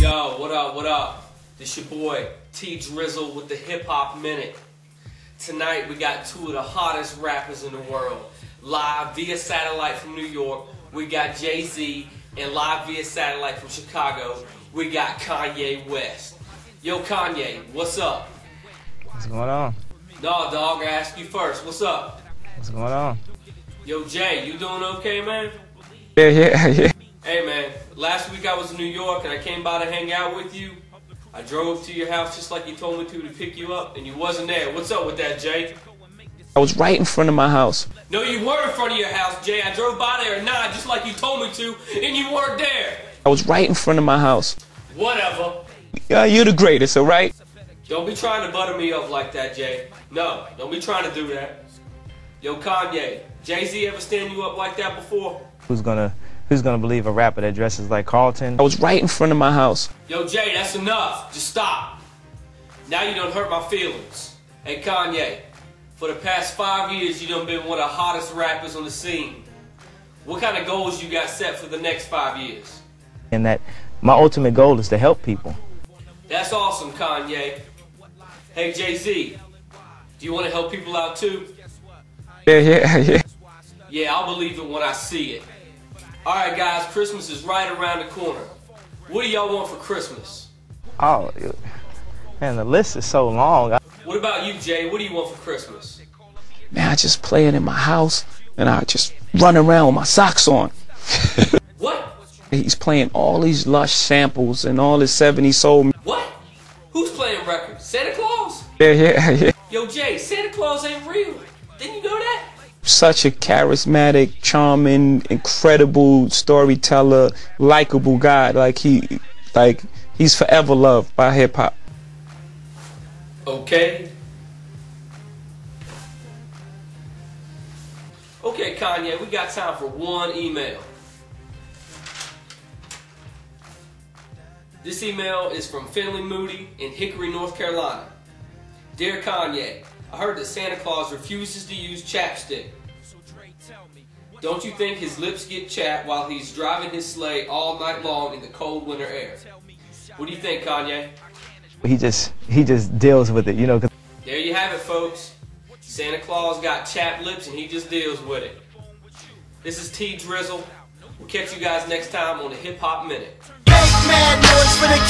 Yo, what up, what up? This your boy, T Drizzle with the Hip Hop Minute. Tonight we got two of the hottest rappers in the world. Live via satellite from New York, we got Jay-Z, and live via satellite from Chicago, we got Kanye West. Yo, Kanye, what's up? What's going on? No, dog, I ask you first. What's up? What's going on? Yo, Jay, you doing okay, man? Yeah. Hey, man, last week I was in New York and I came by to hang out with you. I drove to your house just like you told me to pick you up, and you wasn't there. What's up with that, Jay? I was right in front of my house. No, you were in front of your house, Jay. I drove by there at 9 just like you told me to, and you weren't there. I was right in front of my house. Whatever. Yeah, you're the greatest, alright? Don't be trying to butter me up like that, Jay. No, don't be trying to do that. Yo, Kanye, Jay-Z ever stand you up like that before? Who's gonna believe a rapper that dresses like Carlton? I was right in front of my house. Yo, Jay, that's enough. Just stop. Now you done hurt my feelings. Hey, Kanye, for the past 5 years, you done been one of the hottest rappers on the scene. What kind of goals you got set for the next 5 years? And that my ultimate goal is to help people. That's awesome, Kanye. Hey, Jay-Z, do you want to help people out too? Yeah. Yeah, I'll believe it when I see it. Alright, guys, Christmas is right around the corner. What do y'all want for Christmas? Oh, man, the list is so long. What about you, Jay? What do you want for Christmas? Man, I just play it in my house, and I just run around with my socks on. What? He's playing all these Lush samples and all his 70s soul. What? Who's playing records? Santa Claus? Yeah. Yo, Jay, Santa Claus ain't real. Didn't you know that? Such a charismatic, charming, incredible storyteller, likable guy. He's forever loved by hip hop. Okay. Okay, Kanye, we got time for one email. This email is from Finley Moody in Hickory, North Carolina. Dear Kanye, I heard that Santa Claus refuses to use chapstick. Don't you think his lips get chapped while he's driving his sleigh all night long in the cold winter air? What do you think, Kanye? He just deals with it, you know. There you have it, folks. Santa Claus got chapped lips and he just deals with it. This is T Drizzle. We'll catch you guys next time on the Hip Hop Minute. Make mad noise for the